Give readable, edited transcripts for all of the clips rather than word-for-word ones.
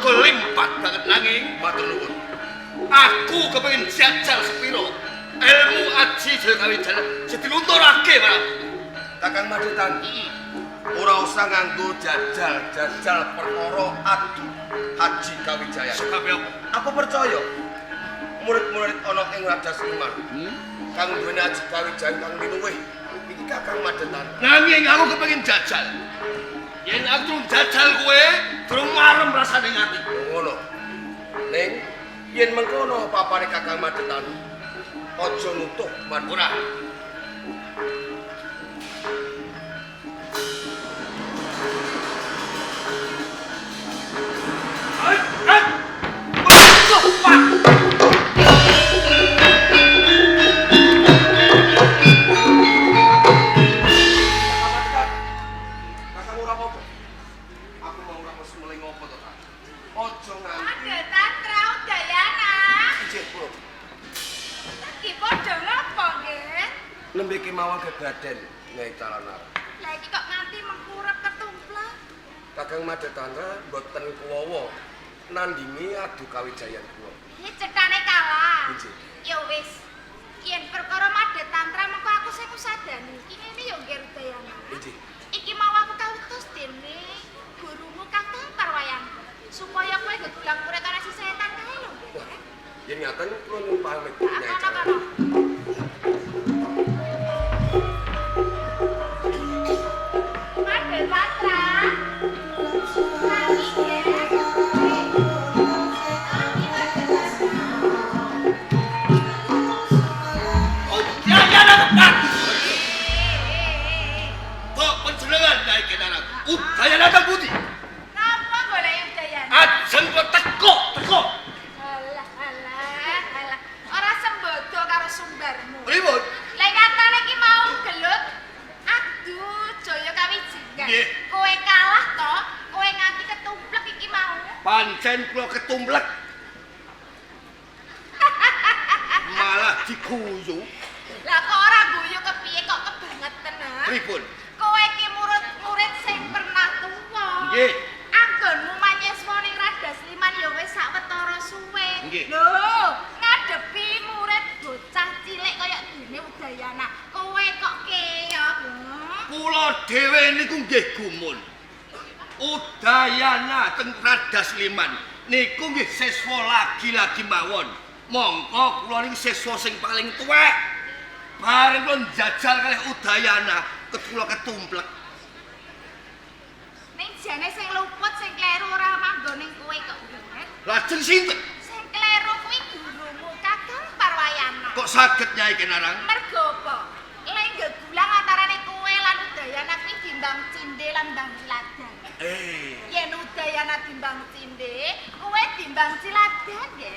mergo limpat banget nanging matur nuwun. Aku kepengin jajal sepiro ilmu aji Jaya Kawijaya dilunturake malah. Kakang Madetan. Ora usah nganggo jajal perkara adu Haji Kawijaya. Sebab apa? Aku percaya murid-murid ana ing Radas Liman. Kang duweni Haji Kawijaya kang luwih iki Kakang Madetan. Nanging aku kepengin jajal. Yen aku durung jajal kowe, durung marem rasane ati. Ngono. Ning yen mengkono papane Kakang Madetan, aja nutuh Madura. Lembe kemawon gegaden Nyai Calana. Lah iki kok nganti mengkurep ketumplek. Kakang Madetan mboten kuwawa nandingi adu Kawijayan kula. Iki cekane kalah. Nggih. Ya wis. Yen perkara Madhe Tantra mengko aku sing usadani. Iki ngene ya nggih Rudayana. Nggih. Iki mau aku kautus dene gurumu Kakang Parwayan supaya kowe gegulang murid ana si setan kae lho. Yen ngaten kula nyuwun pamit Nyai Ana Calana. karo. Madhe Tantra. Nangis ya. Udayana kang pundi? Napa golek Udayana? Ajeng kok teko. Alah. Ora sembodo karo sumbarmu. Pripun? Lah nyatane iki mau gelut. Aduh, Jaya Kawijaya. Nggih. Kowe kalah to, kowe nganti ketumplek iki mau. Pancen kula ketumplek. Malah diguyu. Lah kok ora guyu kepiye kok kebangetan ha? Pripun? Kowe iki murid-murid sing pernah tuwa. Nggih. Anggonmu manyeswa ning Radas Liman ya wis sawetara suwe. Nggih. Lho, ngadepi murid bocah cilik kaya dene Udayana. Kowe kok keok. Kula dhewe niku nggih gumun. Udayana teng Radas Liman niku nggih siswa lagi-lagi mawon. Mongko kula niki siswa sing paling tuwek. Bareng kula njajal kalih Udayana, kula ketumplek. Ning jane sing luput sing kleru ora manggon ning kowe kok nggih. Lajeng sinten? Sing kleru kuwi gurumu Kakang Parwayana. Kok saged Nyai Kenarang? Mergo apa? Lek gegulang antarane kowe lan Udayana kuwi timbang cindhe lan mbang ciladan. Yen Udayana timbang cindhe, kowe timbang ciladan nggih.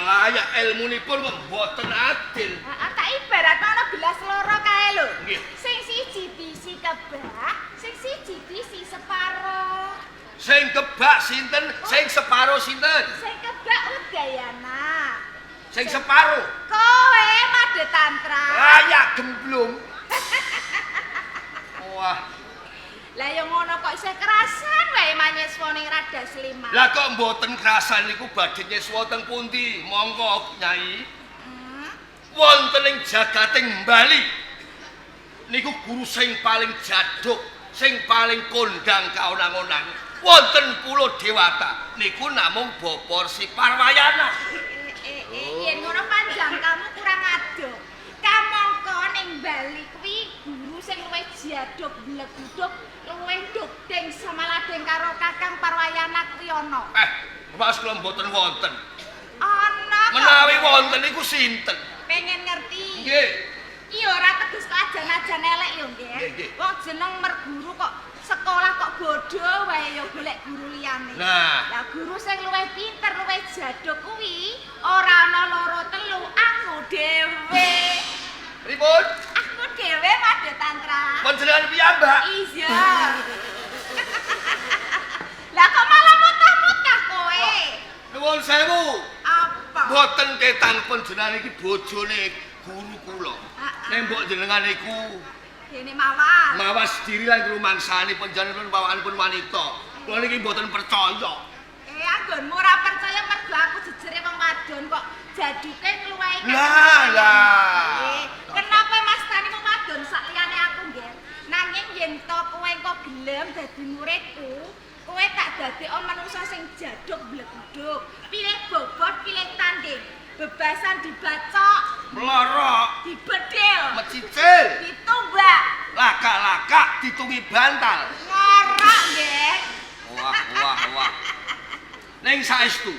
Layak ilmunipun kok mboten adil. Heeh, tak ibaratno ana gelas loro kae lho. Nggih. Sing siji diisi kebak, sing siji diisi separo. Sing kebak sinten, sing separo sinten? Sing kebak Udayana. Sing separo. Kowe Madhe Tantra. Layak gemblung. Wah, Lah ya ngono kok isih kerasan wae manyeswa ning Radas Liman. lah kok mboten kerasan niku badhe nyeswa teng pundi? Monggo Nyai. Wonten ing jagating Bali niku guru sing paling jaduk, sing paling kondang kaonang-onang. Wonten Pulo Dewata niku namung Bapa Si Parwayana. Yen ngono panjang kamu kurang adoh. Kamangka ning Bali kuwi guru sing luwih jaduk bleguduk, luwih dogdeng samaladeng karo Kakang Parwayana kuwi ana. Mas kula mboten wonten. Ana kok. Menawi wonten niku sinten? Pengen ngerti. Nggih. Iya ora teges kok ajan-ajan elek yo nggih. Nggih. Wong jeneng merguru kok sekolah kok bodho wae yo golek guru liyane. Nah, Lah guru sing luwih pinter, luwih jaduk kuwi ora ana loro telu, aku dhewe. pripun? Aku dhewe Madhe Tantra. Panjenengan piyambak? Iya. Lah kok malah mutah-mutah kowe? Nuwun sewu. Apa? Mboten ketang panjenengan iki bojone guru kula. Nek mbok jenengan niku Dene mawar. mawas diri lan rumangsani panjenengan bawaanipun wanita. Kula niki mboten percaya. Aku anggonmu ora percaya mergo aku jejere wong wadon kok jaduke ngluwahi Lah. kenapa Mas Tani wong wadon sak liyane aku nggih nanging yen to kowe kok gelem dadi muridku kowe tak dadekno manungsa sing jaduk blek-blek pilih bobot pilih tanding bebasan dibacok Melorok, dibedil mecicil, ditumbak laka-laka ditungi bantal. ngorok nggih Wah. Ning saestu.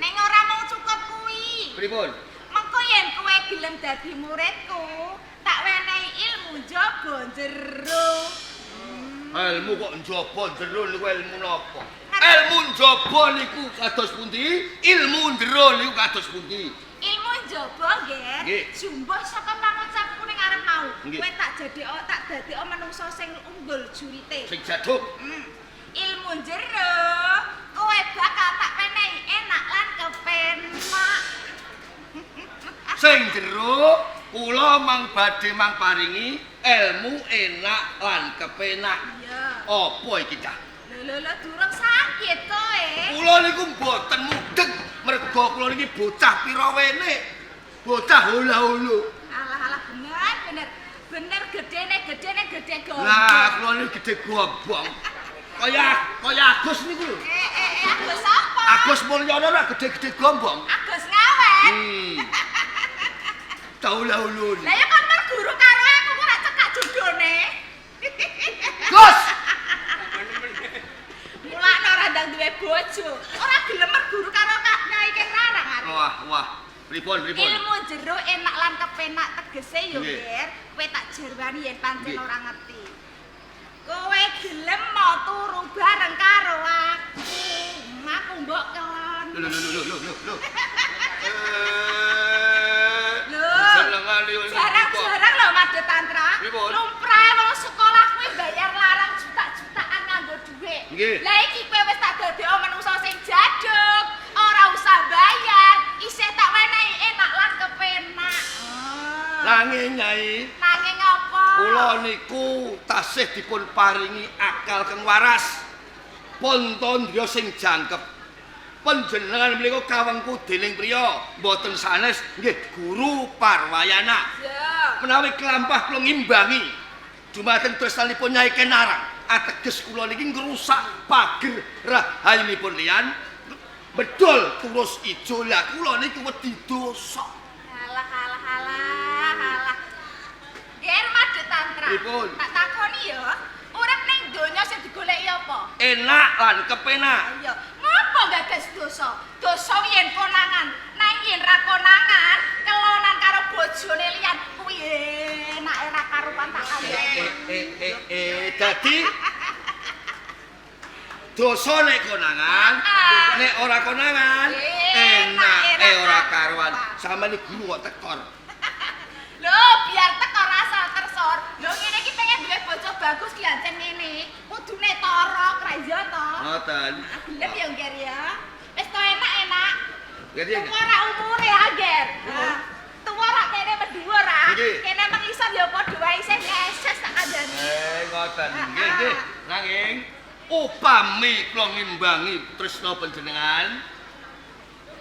ning ora mau cukup kuwi Pripun? mengko yen kowe gelem dadi muridku tak wenehi ilmu jaba jero Ilmu kok njaba jero niku ilmu napa? Ilmu njaba niku kados pundi? Ilmu jero niku kados pundi? ilmu jaba Nggih. nggih jumbuh saka pangucapku ning arep mau Nggih. kowe tak dadekno manungsa sing unggul jurite Sing jaduk. ilmu jero kowe bakal tak wenehi enak lan kepenak Sing jero kula mang badhe mang paringi ilmu enak lan kepenak. iya Apa iki cah? lho durung sakit kowe Kula niku mboten mudeg mergo kula niki bocah pirawene. Bocah hula-hulu. alah bener gedene gede gombong Lah kula niku gedhe gombong. Kaya Agus niku lho. Agus apa? Agus Mulyono ora gedhe-gedhe gombong. Agus ngawet. Hula-hulu. Lah ya kan merguru karo aku kok ora cekak jodone. Gus. Mulane ora ndang duwe bojo. Ora gelem merguru karo Kak Nyai Keng Rarang arek. Wah. Pripun? Ilmu jero enak lan kepenak tegese yo, Nggih. Ger. Kowe tak jarwani yen pancen ora ngerti. Kowe gelem mau turu bareng karo aku mbok kelon. Lho. Lho. Senengane wong Jarang-jarang lho Made Tantra. Pripun? Lumrahe wong sekolah kuwi bayar larang juta-jutaan nganggo dhuwit. Nggih. Lah iki kowe wis tak dadekno manungsa sing jaduk, ora usah bayar, isih tak wenehi enak lan kepenak. Nanging Nyai, Nanging apa? kula niku tasih dipun paringi akal kang waras. Pontondya sing jangkep. Panjenengan menika kawengku dening priya mboten sanes nggih guru parwayana. Ya. Menawi kelampah kula ngimbangi dumateng tresnanipun Nyai Kenarang, ateges kula niki ngrusak pager rahayunipun liyan. Bedol terus ijo lah kula niku wedi dosa. Halah. Ger Made Tantra. Pripun? Tak takoni ya, urip ning donya sing digoleki apa? Enak lan kepenak. Ayo, ngapa gagas dosa? Dosa yen konangan, nang yen ra konangan, kelonan karo bojone liyan kuwi enak ora karuan tak kandhani. Dadi dosa nek konangan, nek ora konangan, enake ora karuan. Sampeyan guru kok tekor. Lho, biar tekor asal tersor. Lho ngene iki pengen duwe bojo bagus ki ancen ngene. Kudune torok ra iya to. Ngoten. Gelem ya Ger ya. Wis to enak-enak. Ngerti? Tuwa ra umure ya Ger. Tuwa ra kene medhuwur ra. Nggih. Kene mengisor ya padha wae isih ngeses tak kandhani. Ngoten. Nggih. Nanging upami kula ngimbangi tresna panjenengan,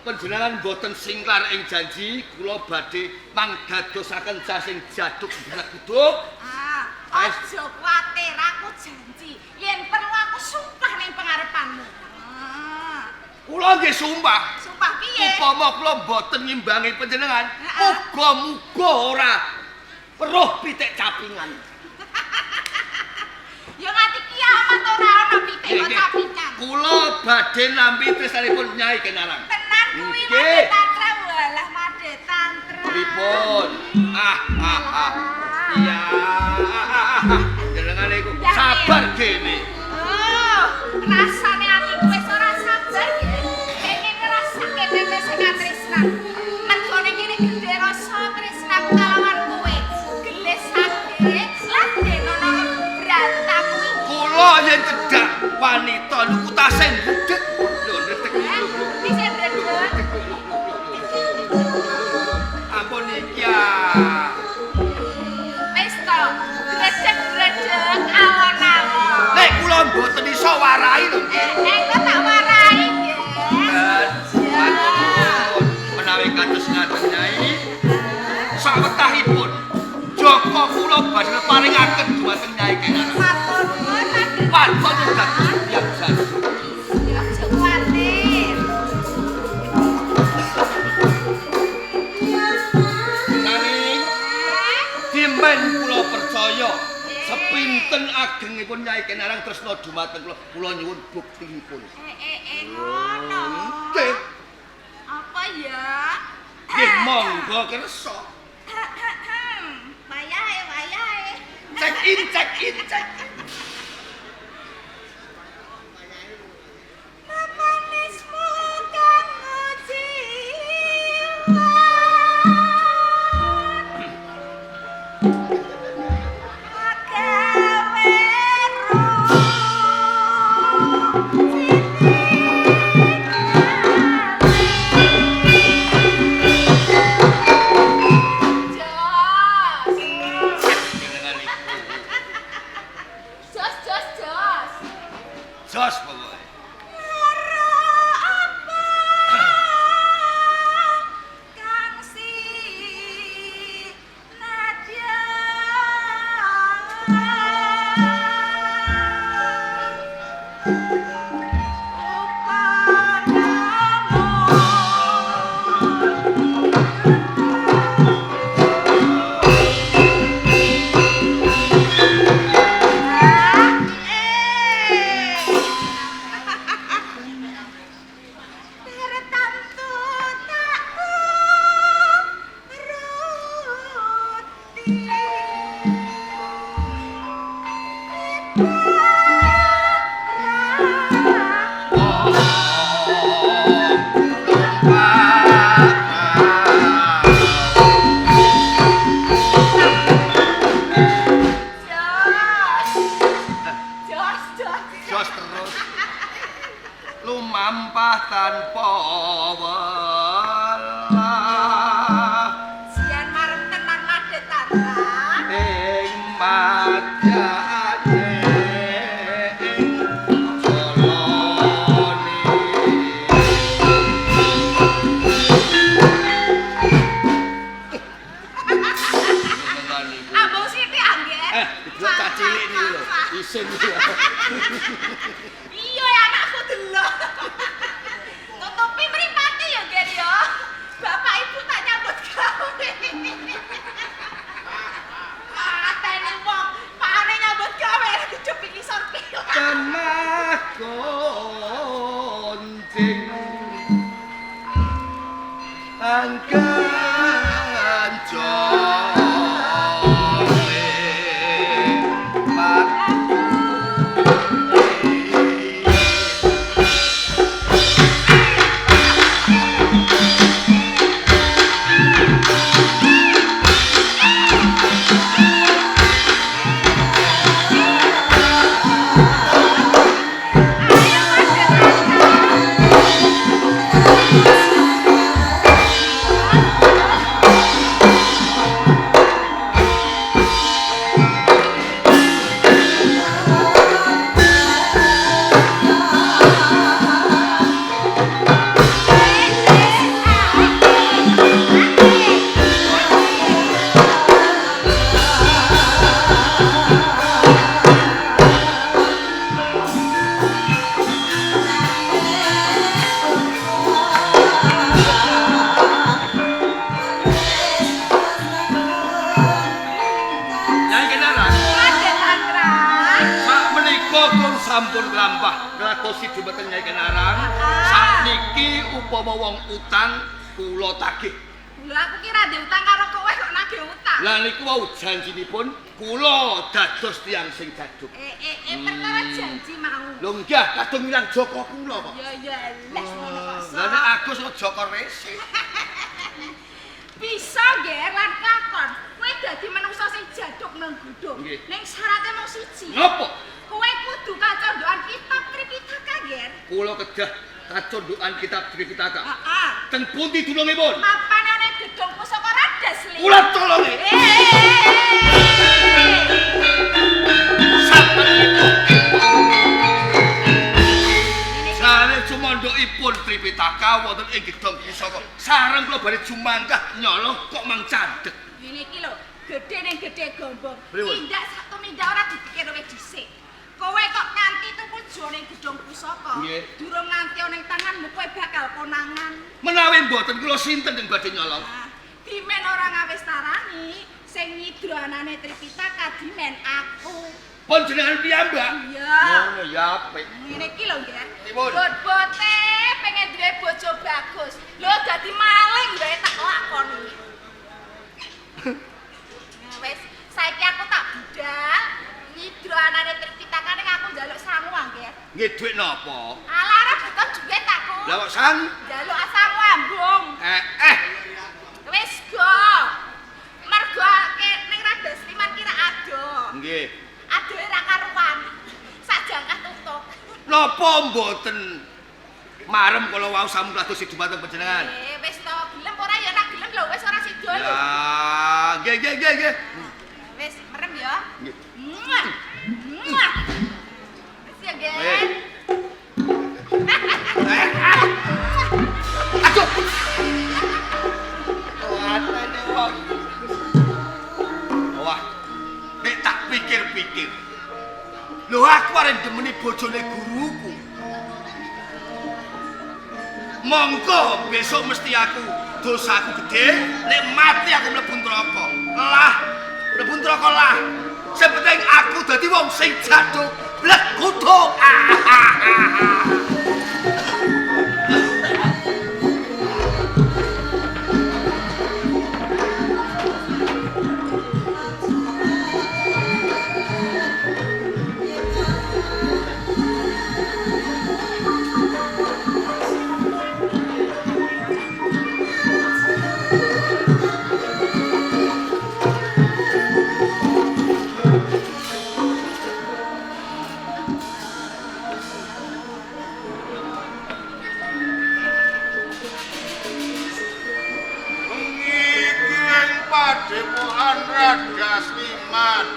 panjenengan boten singkar ing janji kula badhe mangdadosaken sing jaduk blek-blek. Aja kuwatir aku janji. Yen perlu aku sumpah ning pengarepanmu. Kula nggih sumpah. Sumpah piye? Upama kula boten ngimbangi panjenengan, muga-muga ora weruh pitik capingan. Ya nganti kiamat ora ana pitik capingan. Kula badhe nampi tresnanipun Nyai Kenarang. Tenan kuwi Nggih. Made Tantra walah Made Tantra. Pripun? Iya. Jenengan iku sabar gene. Oh, rasane atiku wis ora sabar ya. Pengen ngrasake dhewe sing katresnan. Mergo ning kene gedhe rasa tresnaku kalawan kowe. Gelesake lan denono berantamu. Kula yen cedhak wanita niku tasih ndedeg. Lho ndedeg. Bisa ndredeg. Ampun iki ya. Wis to, gredeg-gredeg alon-alon. Nek kula mboten iso warai lho nggih. Engko tak warai nggih. saya sepinten agengipun Nyai Kenarang tresna dumateng kula nyuwun buktinipun. Ngono. Nggih. Apa ya? Nggih monggo kersa. Wayahe. Check in. Manismu kang jiwa. Jos pokoke. Jos terus. Lumampah tanpa welah. Sian marem tenan madhet tatra. Ing madhane ing jalane. Ambung sithik angger. Didelok cah cilik niku lho. Isin iki. Iya ya anakku delok. Tutupi mripate ya, Ger ya. Bapak Ibu tak nyambut gawe. Atene wong, pakane nyambut gawe dijep iki sorpil. Kemah konjing angkan jole sampun lampah nglakosi dumateng Nyai Kenarang. Sakniki upama wong utang kula tagih. Lha aku kira ndek utang karo kowe kok nagih utang. Lah niku wau janjinipun kula dados tiyang sing jaduk. Perkara janji mau. Lho nggih kadung ilang Joko kula kok. Ya les ngono kok. Lah nek Agus kok Joko resik. Bisa nggih lan lakon. Kowe dadi manungsa sing jaduk nang gudung. Ning syaratnya mung siji. Napa? Kowe kudu kacondokan kitab Tripitaka, Ger. Kula kedah kacondokan kitab Tripitaka. Heeh. Teng pundi dunungipun? Mapane ana gedung pusaka Radas Li. Kula tolongi. Sare cumandhokipun Tripitaka wonten ing gedung pusaka. Sareng kula bare jumangkah nyolong kok mang candhek. Ngene iki lho, gedhe ning gedhe gombong. Pripun? Tindak sak tumindak ora dipikir wis dhisik. Kowe kok nganti tuku jone gedung pusaka. Nggih. Durung nganti ana ing tanganmu kowe bakal konangan. Menawi mboten kula sinten sing badhe nyolong. Nah, dimen ora ngawis tarani, sing nyidra anane Tripitaka dimen aku. Pun jenengan piyambak. Iya. Ngono ya apik. Ngene iki lho nggih. Pripun? Bot-bote pengen duwe bojo bagus. Lho dadi maling wae tak lakoni. Nah, wis saiki aku tak budal nyidra anane Tripitaka ning aku njaluk sangu nggih. Nggih dhuwit napa? Alah ora butuh duit aku. Lah kok sang? Njaluk sangu ambung. Eh. Wis go. Mergo ning Radas Liman kira ado. Nggih. Adoe ra karuan. Sak jangkah tutuk. Napa mboten marem kala wau sampun kados dumateng panjenengan? Wis to, gelem ora ya ora gelem lho wis ora sida lho. Ya, nggih. Wis merem ya. Nggih. Muah. Wis ya, Gen. Aduh. Atene wong. Wah. Nek tak pikir-pikir. Lho aku arep demeni bojone guruku. Monggo besok mesti aku dosaku gede, nek mati aku mlebu neraka. Mlebu neraka lah. Sing penting aku dadi wong sing jaduk blek kutuk. Padepokan Radas Liman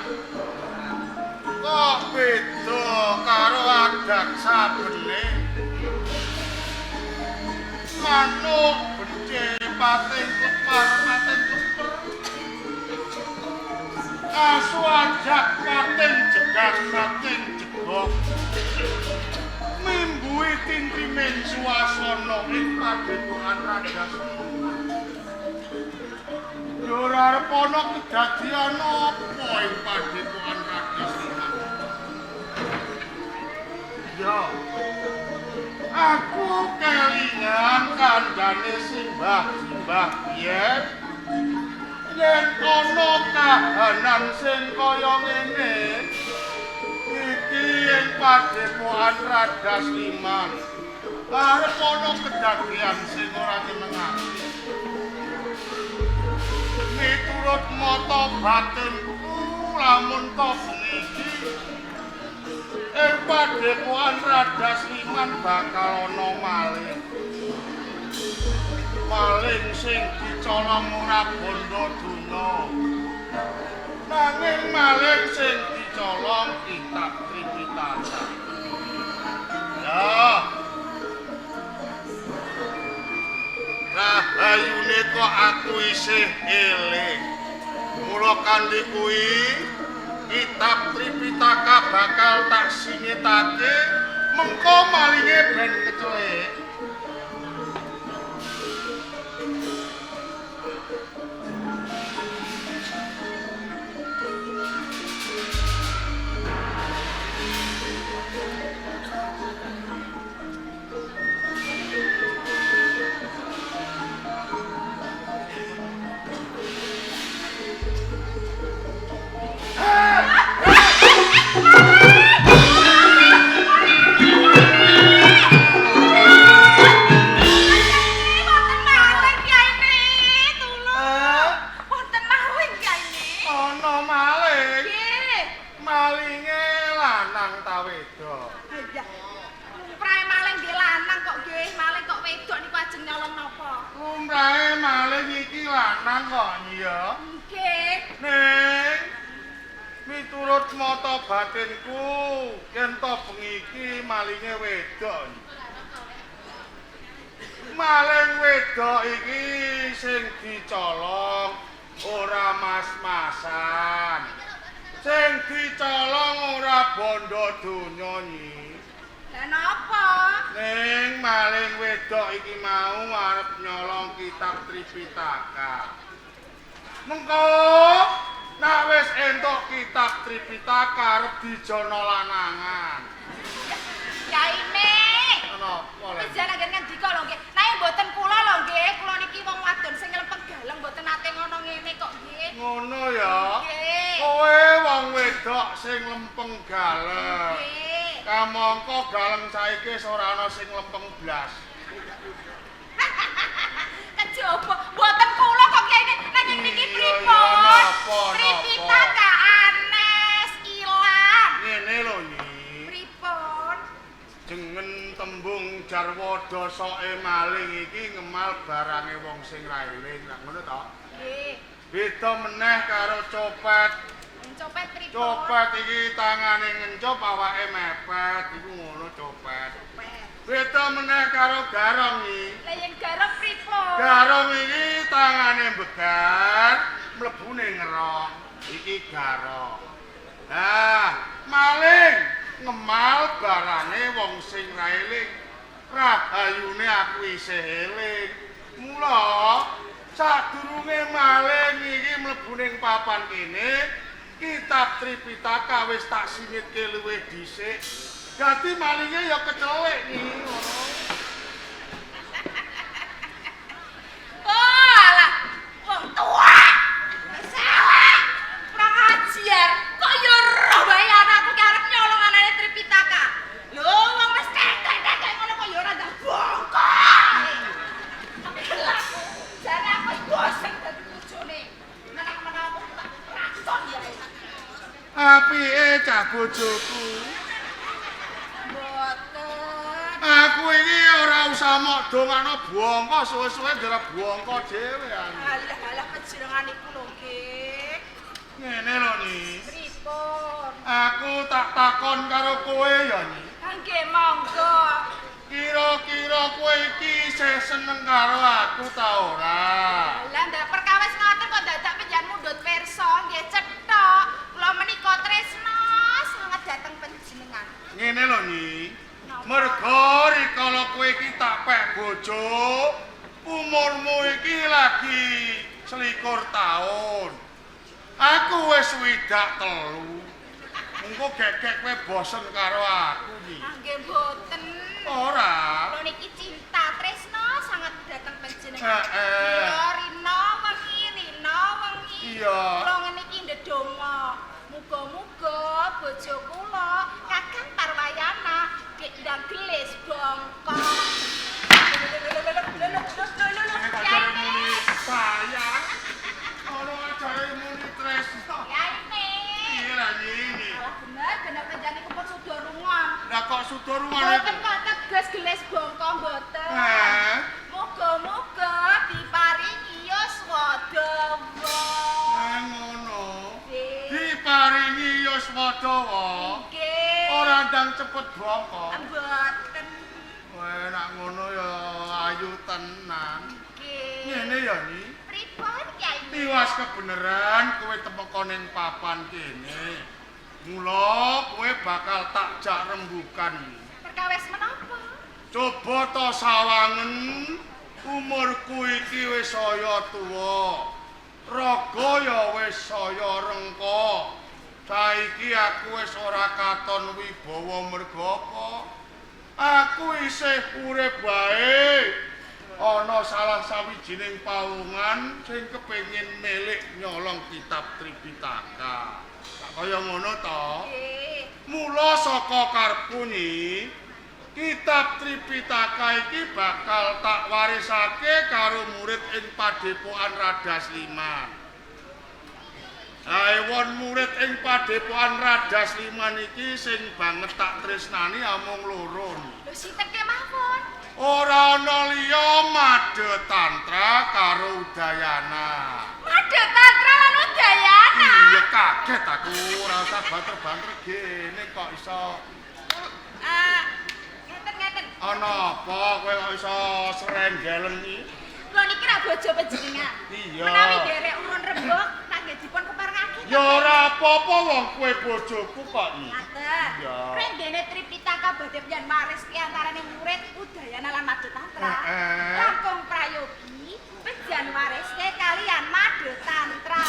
kok beda karo adat sabene manuk becik pating kepar pating keper asu ajak pating jegang pating jegok mimbui tintrimen suasana ing padepokan Radas Liman. Ora arep ana kedadian apa ing padepokan Radas Liman. Ya. Aku kelingan kandhane simbah-simbah biyen. Yen ana kahanan sing kaya ngene, iki ing padepokan Radas Liman. Arep ana kedadian sing ora nyenengake. Miturut mata batinku lamun to bengi iki ing padepokan Radas Liman bakal ana maling. Maling sing dicolong ora bondo donya. Nanging maling sing dicolong kitab Tripitaka. Ya. Rahayune kok aku isih eling. Mula kanthi kuwi kitab Tripitaka bakal tak singetake mengko malinge ben kecuek. Lumrahe maling iki lanang kok ya. Nggih. Ning miturut mata batinku yen to bengi iki malinge wedok. Maling wedok iki sing dicolong ora mas-masan. Sing dicolong ora bondo donya nyi. Lah napa? Ning maling wedok iki mau arep nyolong kitab Tripitaka. Mengko Nak wis entuk kitab Tripitaka arep dijono lanangan. Yaine. Napa lho? Wis jangan ngendika lho nggih. Nah mboten kula lho nggih, kula niki wong wadon sing lempeng galeng mboten nate ngono ngene kok nggih. Ngono ya. Nggih. Kowe wong wedok sing lempeng galeng. Nggih. Kamangka galeng saiki wis ora ana sing lempeng blas. Kejaba mboten kula kok kene nang niki pripun? napa? Tripitaka anes ilang. Ngene lho Nyi. Pripun? Jengen tembung jarwada soke maling iki ngemal barange wong sing ra eling. Lah ngono to? Nggih. Beda meneh karo copet. Copet pripun? Copet iki tangane ngencop awake mepet, iku ngono copet. Copet. Beda meneh karo garong iki. Lah yen garong pripun? Garong iki tangane begar, mlebune ngerong. Iki garong. Nah, maling ngemal barane wong sing ra eling. Rahayune aku isih eling. Mula sadurunge maling iki mlebu ning papan kene, kitab Tripitaka wis tak sinitke luwih dhisik. Dadi malinge ya kecelek iki. Oh, alah, wong tua. Salah. Kurang ajar. Kok yo roh bae anakku ki arep nyolong anane Tripitaka. Lho, wong wis tekek-tekek ngono kok yo ora ndak bongkok. Jane aku bosen dadi bojone. Menang-menang aku tak rason ya. Apike cah bojoku. Mboten. Aku iki ora usah mok dongano bongko suwe-suwe ndara bongko dhewe aku. Alah kejenengan iku lho nggih. Ngene lho Ni. Pripun? Aku tak takon karo kowe ya Ni. Nggih monggo. Kira-kira kowe iki isih seneng karo aku ta ora? Lah ndak perkawis ngoten kok dadak penjan mundhut pirsa nggih cethok. Kula menika tresna sanget dhateng panjenengan. Ngene lho Ni. Mergo rikala kowe iki tak pek bojo, umurmu iki lagi 21 taun. Aku wis swidak 3. Engko gek-gek kowe bosen karo aku iki. Nggih mboten. Ora. Kula niki cinta tresna sanget dhateng panjenengan. Heeh. Ya rina wengi. Iya. Kula ngene iki ndedonga. Muga-muga bojo kula Kakang Parwayana ndang gelis bongkok. Ajare muni sayang. Ora ajare muni tresno. Ya ini. Iya lah ini. Alah bener panjenengan iku pun sudah rungon. Lah kok sudah rumane? Mboten kok teges gelis bongkok mboten. Heh. Muga-muga diparingi yuswadawa. Ngono. Nggih. Diparingi Yuswadawa. Nggih. Ora ndang cepet bongko. Mboten. Wah, nak ngono ya ayu tenan. Nggih. Ngene ya Ni. Pripun Kyai? Tiwas kebeneran kowe temeka ning papan kene. Mula kowe bakal tak jak rembukan. Perkawis menapa? Coba to sawangen umurku iki wis saya tuwa. Raga ya wis saya rengko. Saiki aku wis ora katon wibawa merga apa? Aku isih urip bae. Ana salah sawijining pawungan sing kepengin milik nyolong kitab Tripitaka. Tak kaya ngono to? Nggih. Mula saka karepku ni, kitab Tripitaka iki bakal tak warisake karo murid ing Padepokan Radas Liman. Won murid ing Padepokan Radas Liman iki sing banget tak tresnani amung loro. Lho sinten kemawon? Ora ana liya Made Tantra karo Udayana. Made Tantra lan Udayana. Iya kaget aku ora usah banter-banter gene kok iso. Ngeten. Ana apa kowe kok iso srenggelen iki? Kula niki ra bojo panjenengan. Iya. Menawi derek urun rembug kangge dipun keparengake. Ya ora apa-apa wong kowe bojoku kok iki. Ngaten. Iya. Rendene Tripitaka badhe penjan maris ki antarane murid Udayana lan Made Tantra. Langkung prayogi penjan waris ke kalian Made Tantra.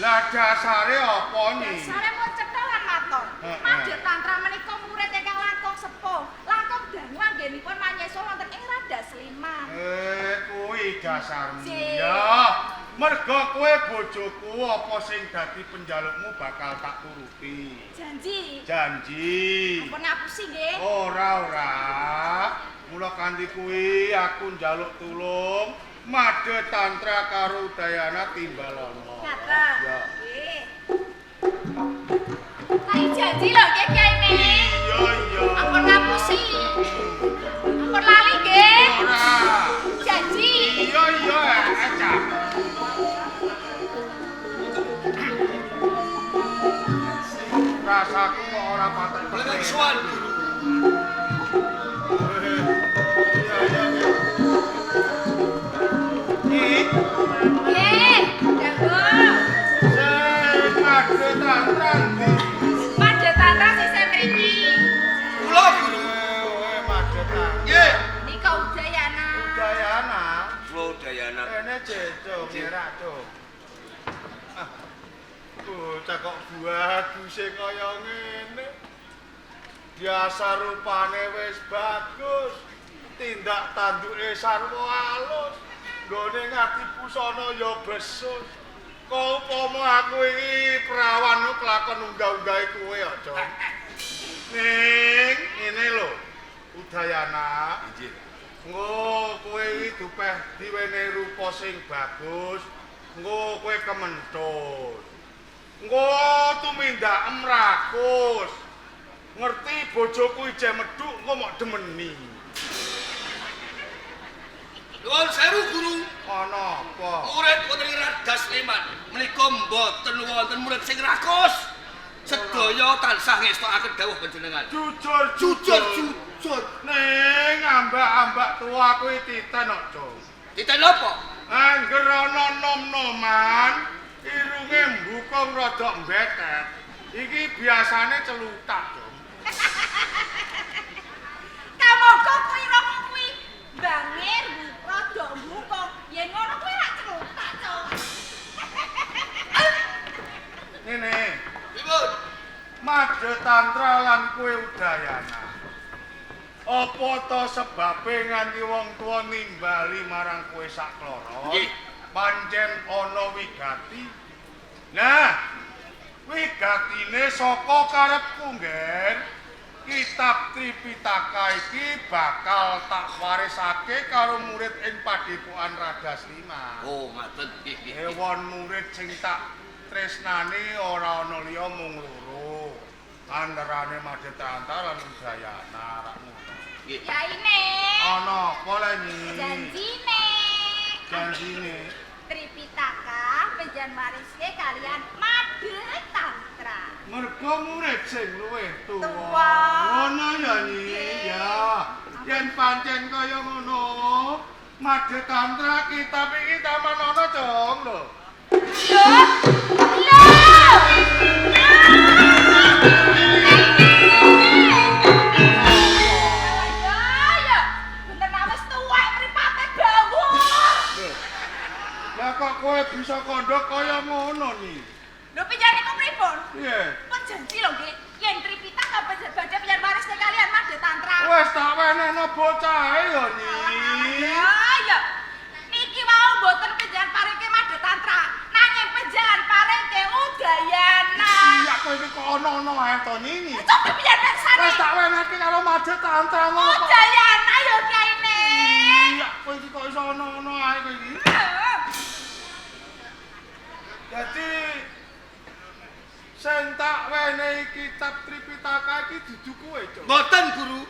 Lah Lah dasare apa nih? Dasare mau cetha lan maton. Madya Tantra menika murid ingkang langkung sepuh. Langkung dangu anggenipun manyesa wonten ing Radas Liman. Kuwi dasarmu. Cik. Ya, mergo kowe bojoku apa sing dadi penjalukmu bakal tak turuti. Janji. Janji. Ampun ngapusi nggih. Ora. Mula kanthi kuwi aku njaluk tulung Madya Tantra karo Udayana Timbalana. Ngaten. Ya. Nggih. Kai janji lho nggih Kyai Ning. Iya. Ampun ngapusi. Ampun lali nggih. Ora. Janji. Iya, Cak. Rasaku kok ora patek. Boleh sowan guru. Nggih. Jago. Madya Tantra ndi? Madya Tantra sisih mriki. Kula guru. Madya Tantra. Nggih. Nika Udayana. Udayana. Kula Udayana. Ene ceco merah to. Bocah kok bagus sing kaya ngene. Biasa rupane wis bagus. Tindak tanduke sarwa alus. Nggone ngati pusana ya besus. Kok upama aku iki perawan kelakon unggah-unggahe kowe aja. Ning ngene lho. Udayana. Nggih. Engko kowe iki dupeh diwenehi rupa sing bagus, engko kowe kementhus. Engko tumindak emrakus. Ngerti bojoku ije medhuk engko mok demeni. Nuwun sewu guru. Ana apa? Murid wonten ing Radas Liman menika mboten wonten murid sing rakus. Sedaya tansah ngestokaken dawuh panjenengan. Jujur. Ning ambak-ambak tua kuwi titen kok, Cung. Titen napa? Angger ana nom-noman, irunge mbukung rada mbetet. Iki biasane celutak, Cung. Kamangka kuwi roko kuwi bangir rada mbukung. Yen ngono kuwi rak celutak, Cuk. Ngene, Pripun? Madya Tantra lan kowe Udayana. Apa to sebabe nganti wong tuwa nimbali marang kowe saklara? Nggih. Pancen ana wigati. Nah, wigatine saka karepku, Nggen. Kitab Tripitaka iki bakal tak warisake karo murid ing Padepokan Radas Liman. Oh, ngaten nggih. Ewon murid sing tak tresnani ora ana liya mung loro. Antarane Madya Tantra lan Udayana rak ngono. Nggih. Kyai Ning. Ana apa le Nyi? Janjine. Janjine. Tripitaka penjan wariske kalian Madya Tantra. Mergo murid sing luwih tuwa. Tuwa. Ngono ya Nyi, ya. Yen pancen kaya ngono, Madya Tantra kitab iki taman ana, Cung, lho. Lah kok kowe bisa kondhok kaya ngono Nyi? Lho piye niku pripun? Piye? Pun janji lho nggih, yen Tripitaka badhe penjan warisne kalian Madya Tantra. Wes tak wenehno bocahe ya Nyi. Ya. Niki mau mboten penjan parike Madya Tantra, nanging penjan parike Udayana. Iya kowe iki kok ana-ana ae to Nyi. Coba piye pirsane? Wes tak wenehke karo Madya Tantra ngono kok. Udayana yo Kyai Ning. Iya kowe iki kok iso ana-ana ae kowe iki. Dadi sing tak wenehi kitab Tripitaka iki dudu kowe, Cung. Mboten, Guru.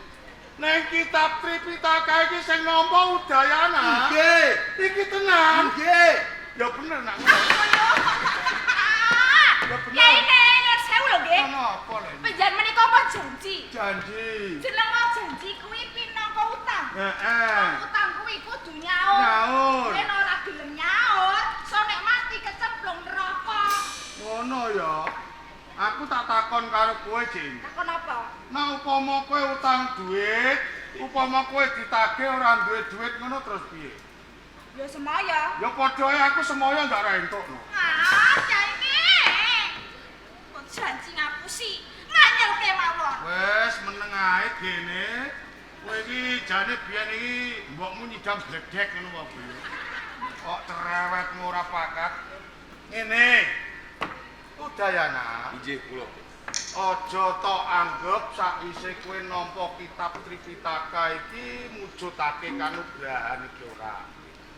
Ning kitab Tripitaka iki sing nampa Udayana. Nggih. Iki tenan. Nggih. Ya bener nak. Ya bener. Kyai Ning, nyuwun sewu lho nggih. Ana apa lho? Penjan menika apa janji? Janji. Jeneng janji kuwi pinangka utang. Heeh. Utang kuwi kudu nyaur. Nyaur. Yen ora gelem nyaur, so nek mati kecemplung neraka. Ngono ya. Aku tak takon karo kowe, Jin. Takon apa? Nah upama kowe utang duit, upama kowe ditagih ora duwe duit ngono terus piye? Ya semaya. Ya padha ae aku semoyo ndak ra entukno. Ah, Kyai Ning. ngapusi. Nganyel kemawon. Wes meneng ae gene. Kowe iki jane biyen iki mbokmu nyidam gledek ngono wae. Kok cerewetmu ora pakat. Ngene. Udayana. Inggih kula. Aja tok anggap sakwise kowe nampa kitab Tripitaka iki mujudake kanugrahan iki ora.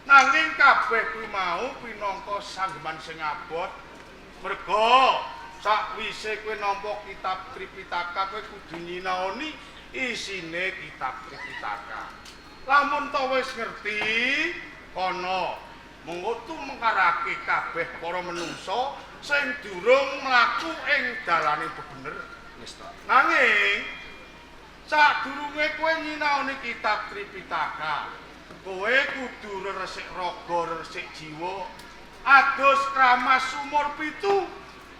Nanging kabeh kuwi mau pinangka sanggeman sing abot. Merga sakwise kowe nampa kitab Tripitaka kowe kudu nyinaoni isine kitab Tripitaka. Lamun to wis ngerti kono mengko tumengkarake kabeh para menungsa sing durung mlaku ing dalane bebener. Wis to. Nanging sadurunge kowe nyinaoni kitab Tripitaka, kowe kudu resik raga, resik jiwa, adus kramas sumur 7.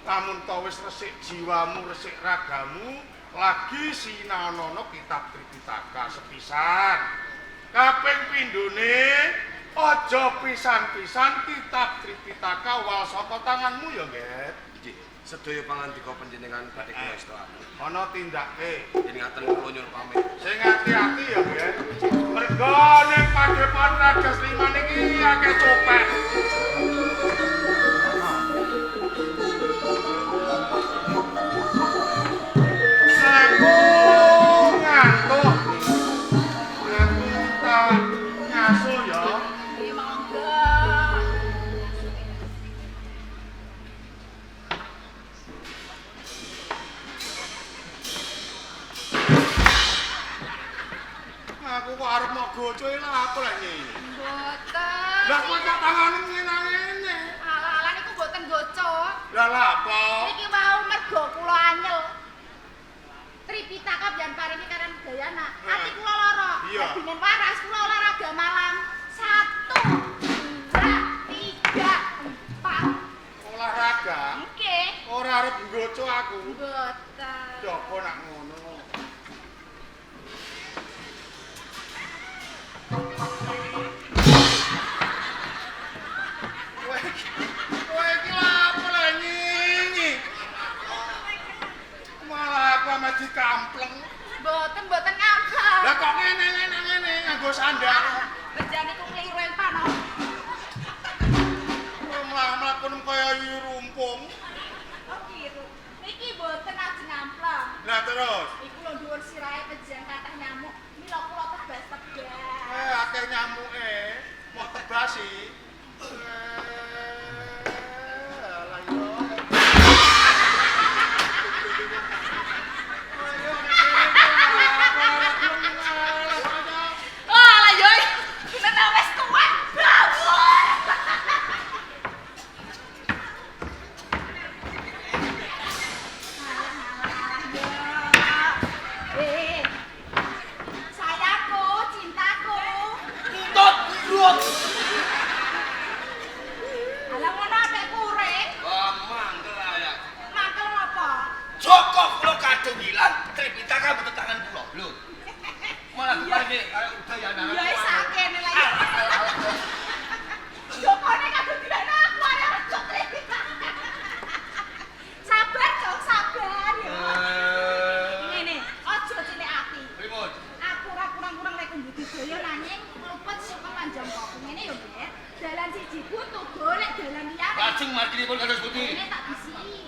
Lamun to wis resik jiwamu, resik ragamu, lagi sinanono kitab Tripitaka sepisan. Kaping pindhone aja pisan-pisan kitab Tripitaka wal saka tanganmu ya, Nggih. Nggih, sedaya pangandika panjenengan badhe kula estakaken. Ana tindake. Jenengaken kula nyuwun pamit. Sing ati-ati ya, Nggih. Merga ning Padepokan Raja Sliman iki akeh copet. Aku ngantuk. Aku tak ngaso ya. Iki monggo. Aku kok arep mau gocoe lha apa lha iki? Mboten. Lah kok tak tangane ngene-ngene. Ala-ala niku mboten gocok. Lah lha apa? Iki mau mergo kula anyel. Tripitaka biyen paringi karen Dayana. Ati kula lara. Iya. Dene waras kula olahraga malam. 1, 2, 3, 4. Olahraga. Nggih. Ora arep nggoco aku. Mboten. Coba nak ngono. Kowe iki lha apa lha nyinyi? Malah aku ame dikampleng. Mboten ngambang. Lah kok ngene nganggo sandal. Bejane ku kliru ing panon. Kowe mlaku kaya rumpung. Oh gitu. Niki mboten ajeng ngamplang. Lah terus, Iku lho dhuwur sirahe pejan kathah nyamuk. Mila kula tebas-tebas. akeh nyamuke. Mau tebasi. Lah yo. Oh, ala yo. Kita wis tuwa. Bawur. Sayangku, cintaku. Entut rut. Ala ngono apik kuring. Mangkel ya. Mangkel apa? Joko kula kadung ilang Tripitaka mboten tangan kula. Lho. Malah keparenge kaya Udayana. Ya wis sakene lah. Jokone kadung dilana aku arek rejo Tripitaka. Sabar, Jok, sabar ya. Ngene, aja cilik ati. Pripun? Aku ora kurang-kurang lek kudu didaya nanging luput saka panjang kok. Ngene ya, Mbak. Dalan siji kudu golek dalan liyane. Lajeng marginipun kados pundi? Ngene tak bisiki.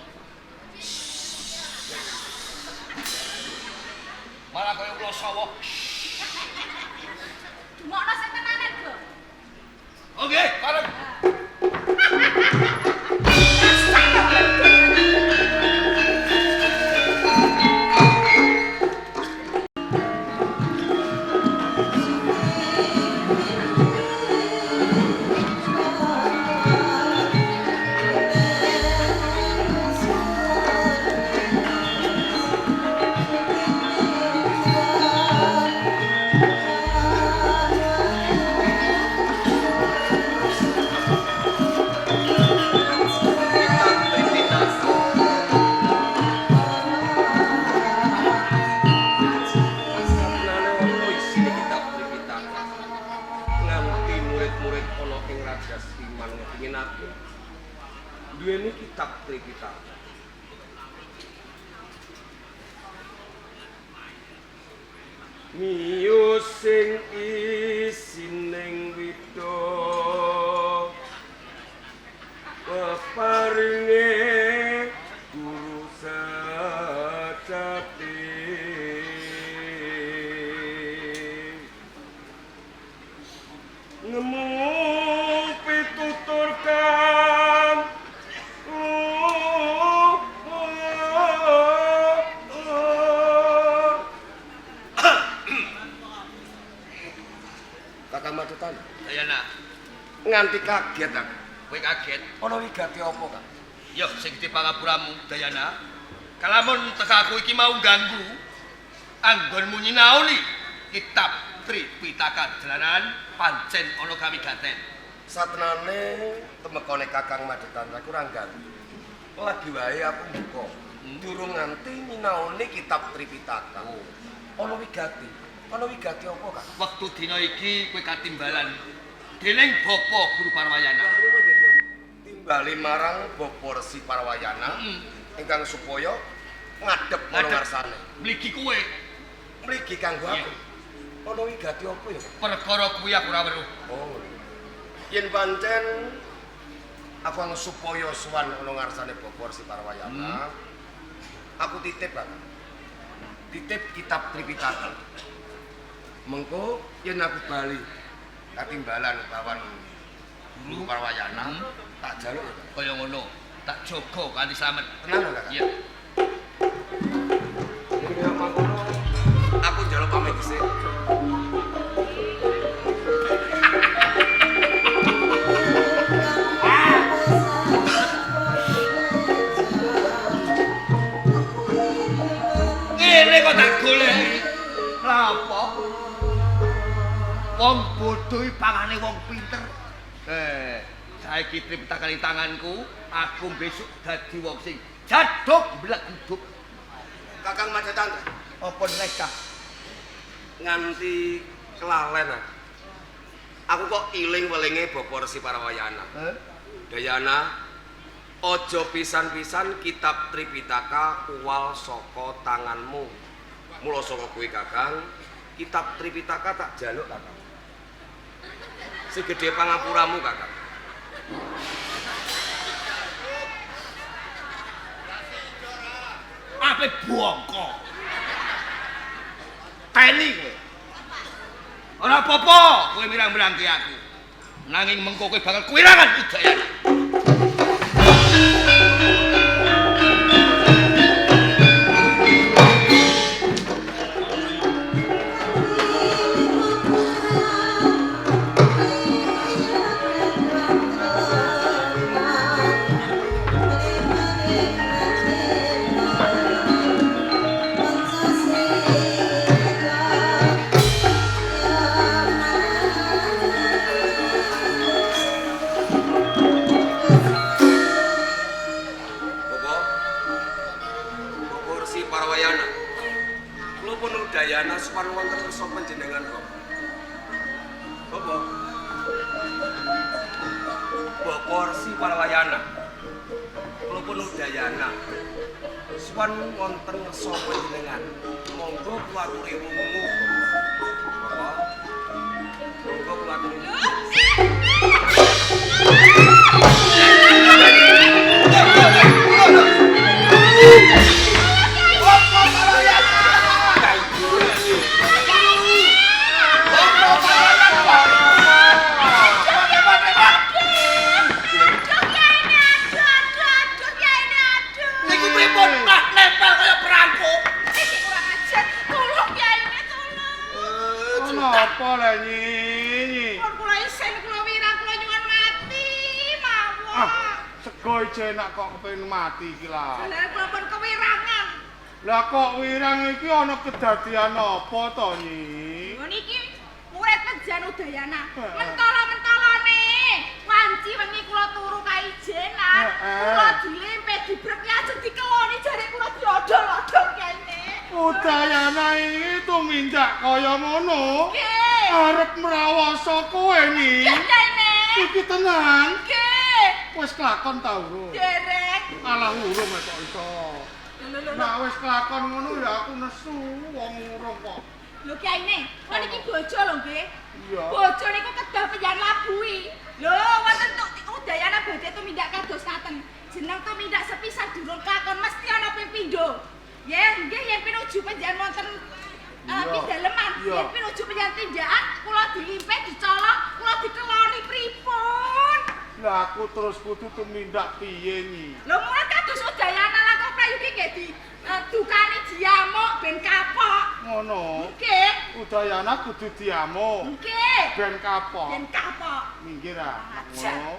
Malah kaya kula sawa. Dumokno sing tenanan, Go. Oke, pareng. duweni kitab Tripitaka. miyos sing isining wida peparinge guru sajati nemu pituturkan Kakang Madutan Dayana, nganti kaget aku. kowe kaget. Ana wigati apa, Kak? Yo sing dipangapuramu Dayana. Kalamun tekaku iki mau ganggu anggonmu nyinaoni kitab Tripitaka Dalanan pancen ana kawigaten. Satenane temekane Kakang Madutan aku ora ganggu. Lagi wae aku buka. Durung nganti nyinaoni kitab Tripitaka. Ana wigati. Ana wigati apa, Kak? Wektu dina iki kowe katimbalan dening Bapa Guru Parwayana. Timbali marang Bapa Resi Parwayana ingkang supaya ngadhep ana ngarsane. Mligi kowe. Mligi kanggo aku. Ana wigati apa ya? Perkara kuwi aku ora weruh. Oh. Yen pancen aku ang supaya suwan ana ngarsane Bapa Resi Parwayana. Aku titip, Pak. Titip kitab Tripitaka. Mengko yen aku bali katimbalan kawan Guru Parwayana tak jaluk ya, Kak. Kaya ngono, tak jaga kanthi slamet. Tenan lho, Kak. Iya. Ya mangkono aku njaluk pamit dhisik. Ngene kok tak goleki. Lah apa? Wong bodho pangane wong pinter. Saiki Tripitaka ing tanganku, aku besok dadi wong sing jaduk mlek-guduk. Kakang Madutan, Apa nekah? nganti kelalen aku. Aku kok iling welinge Bapa Resi Parwayana. Dayana, aja pisan-pisan kitab Tripitaka uwal saka tanganmu. Mula saka kuwi Kakang, kitab Tripitaka tak jaluk Kakang. Segede pangapuramu Kakang. Ape bongko. Teni kowe. Ora apa-apa kowe mirang-mirangke aku. Nanging mengko kowe bakal kuwirangan Udayana. Dayana suwan wonten kersa panjenengan kok. Bapa. Bapa Resi Parwayana. Kula pun Dayana. Suwan wonten kersa panjenengan. Monggo kula aturi wungu. Bapa. Monggo kula aturi. Apa lah nyinyi? Pun kula isin, kula wirang, kula nyuwun mati mawon. Sego jenak kok kepengin mati iki lah. Lah kula pun kewirangan. Lah kok wirang iki ana kedadian apa to, Nyi? Niki murid Pejan Udayana. Mentolo-mentolone wanci wengi kula turu kaijenan. Kula dilimpe dibrek ya ajeng dikeloni jare kula diodol-odol kene. Udayana iki tumindak kaya ngono. Nggih. Arep mrawasa kowe, Nyi. Kene. Iki tenan. Nggih. Wis kelakon ta urung? Derek. Alah urung kok iso. Lho. Nah wis kelakon ngono ya aku nesu wong urung kok. Lho Kiyaine, kok niki bojo lho nggih. Iya. Bojo niku kedah penjan labui. Lho, wonten Udayana badhe tumindak kados ngaten. Jeneng tumindak sepisan durung kakon mesti ana ping pindho. Nggih yen pinuju penjan wonten pindaleman, yen pinuju penjan tindakan kula dilimpih dicolok, kula dikeloni pripun? Lah aku terus kudu tumindak piye iki? Lho mulai kados Udayana lan kok prayugi nggih di dukani diamuk ben kapok. Ngono. Nggih. Udayana kudu diamuk. Nggih. Ben kapok. Ben kapok. Minggir ah. Ajar. Ngono.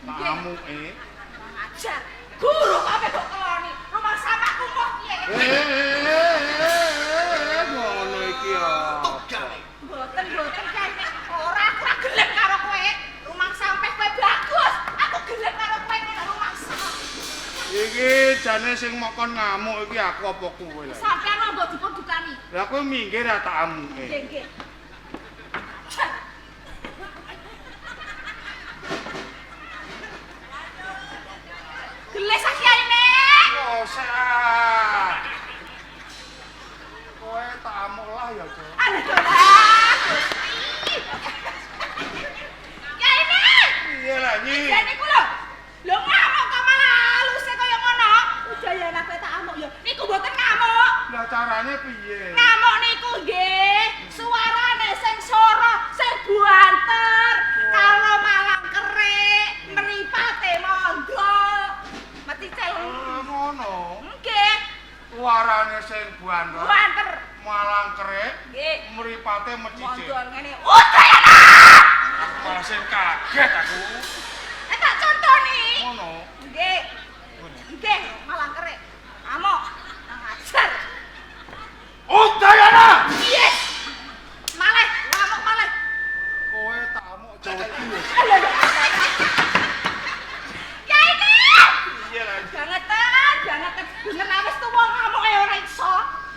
Nggih. Amuke. Ajar. Guru kabeh kok keloni. Rumah samaku moh piye? Ngono iki ya. Tugane. Mboten Kiyaine. Ora aku ora gelem karo kowe. Rumah sampe kowe bagus. Aku gelem karo kowe nek rumah sampe. Iki jane sing mokon ngamuk iki aku apa kowe lho. Sampeyan monggo dipun dukani. Lah kowe minggir ah tak amuke. Nggih, nggih. Geles ah Kiyaine. Usah. Kowe tak amuk lah ya, Cuk. Aduh, dolah. Kiyaine. Piye lah iki? Jan niku lho. Lho ngamuk kok malah haluse kaya ngono. Udayana kowe tak amuk ya. Niku mboten ngamuk. Lah carane piye? Ngamuk niku nggih. Suarane sing sora, sing buanter. Kalau malang kerik, mripate mondol. Mati cel. Ngono. Nggih. Suarane sing buanter, Buanter. malang kerik, Nggih. mripate mecicik. Mondol ngene. Udayana. Malah sing kaget aku. Tak contoni. Ngono. Nggih. Nggih, malang kerik. Amuk. Nang ajar. Udayana! Yes. Malih, ngamuk malih. Kowe tak amuk jaweti wis. Kiyaine. Piye lah? Banget. Bener wis tuwa ngamuk ae ora iso.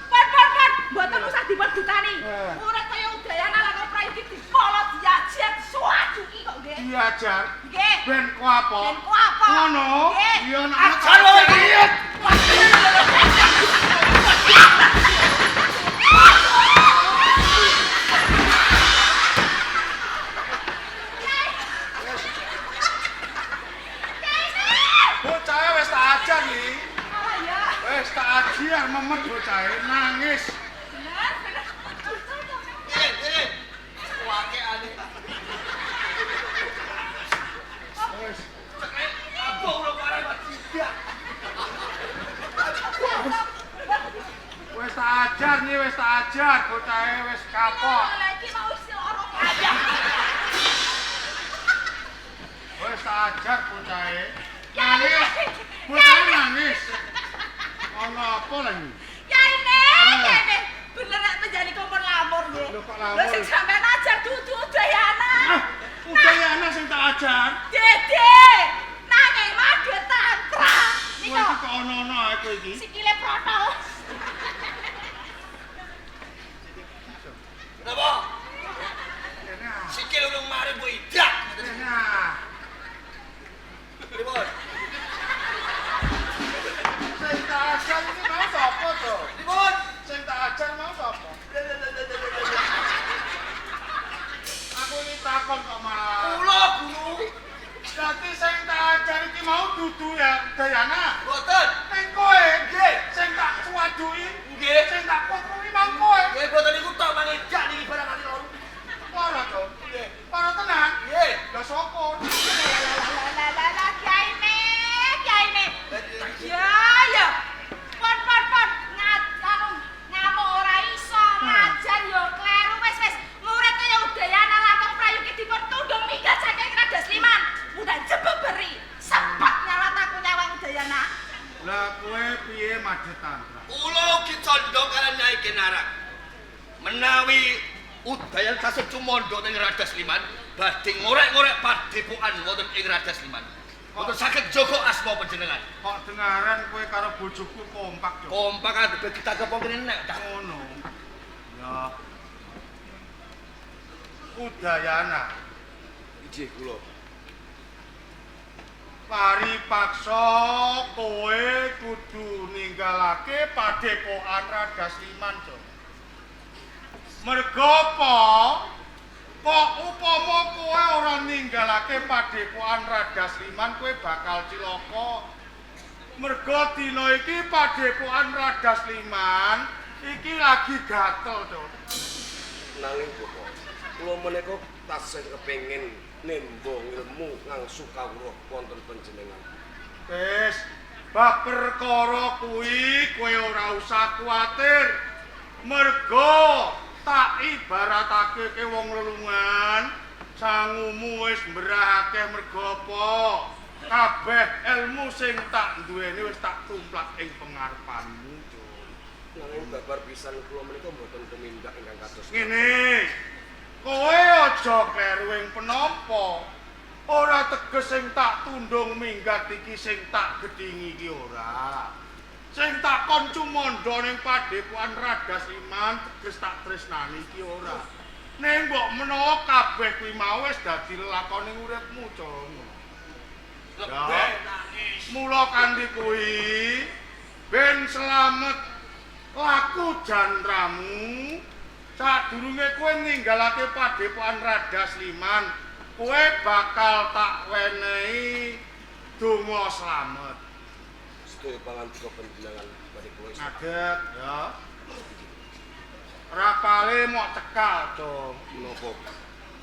Pon. Mboten usah dipun dukani. Urip kaya Udayana lan kok prayugi dipolo diajar suwajuki kok nggih. Diajar Nggih. ben ku apa? Ben ku apa? Ngono. Nggih. Iya nek Ajar wae iki. Bocah wis tak ajar iki. Oh ya. Wis tak ajar memet bocah nangis. Bener. Wakeane. Wis Apa ora parah tidak. wis tak ajar nih, wis tak ajar bocah wis kapok. Lagi mau isi orang aja. Wis tak ajar bocah. Nangis. Bocah nangis. Ono apa lagi? Kiyaine. Bener nek menjadi kompor lamur nggih. Lho, kok lamur? Lho sing sampean ajar dudu Udayana. Ah, Udayana sing tak ajar. Dede. Nanging made tantra. Kowe Niku iki kok ono-ono ae kowe iki. sikile protol. Napa? Kene ah. Sikil ulung mari mbok idak. Kene ah. Pripun? Sing tak ajar iki mau sapa to? Pripun? Sing tak ajar mau sapa? Aku iki takon kok malah. Kula guru. Dadi sing tak ajar iki mau dudu ya Dayana. Boten. Ning kowe Nggih. sing tak suwaduki, Nggih. sing tak kukuki mang kowe. Nggih boten niku tok mangidak niki barang ati loro. Ora to. Nggih. Para tenan. Nggih. Lah sapa? Lah Kiyaine. Ya. Pon. Ngamuk ora iso ngajar yo kleru wis. Murid kaya Udayana lan prayugi dipun tundung minggat saking Radas Liman. Mudah jebek beri. Sepet nyalat aku nyawang Udayana. Lah kowe piye Madhe Tantra? Kula ugi condong kalian Nyai Kinarang. Menawi Udayana tasih cumandha ing Radas Liman, badhe ngorek-ngorek padepokan wonten ing Radas Liman. Boten saged jaga asma panjenengan. Kok dengaran kowe karo bojoku kompak yo. Kompak adhe kita kepong kene nek dak. Ngono. Ya. Udayana. Iji kula. Paripaksa kowe kudu ninggalake padepokan Radas Liman, Cuk. Mergo apa? Kok upama kowe ora ninggalake Padepokan Radasliman kowe bakal cilaka. Mergo dina iki Padepokan Radasliman iki lagi gatel, Cuk. Nanging Bapak, kula menika tasih kepengin nembang ilmu ngangsu kawruh wonten panjenengan. Wis, bab perkara kuwi kowe ora usah kuwatir. Mergo tak ibaratake ke wong lelungan, sangumu wis mberahake mergo apa? Kabeh ilmu sing tak duweni wis tak tumplak ing pengarepanmu, Cuk. Nanging babar pisan kula menika mboten tumindak ingkang kados. Ngene. Kowe aja kleru ing penapa. Ora teges sing tak tundung minggat iki sing tak gedhingi iki ora. Sing tak kon cumandha ning Padepokan Radasliman teges tak tresnani iki ora. Ning mbok menawa kabeh kuwi mau wis dadi lelakoning uripmu, Cung. Ya. Mula kanthi kuwi ben slamet laku jandramu sadurunge kowe ninggalake Padepokan Radasliman, kowe bakal tak wenehi donga slamet. Sedaya pangandika panjenengan badhe kula Ngadeg ya. Rapale mok cekal, Cung. menapa?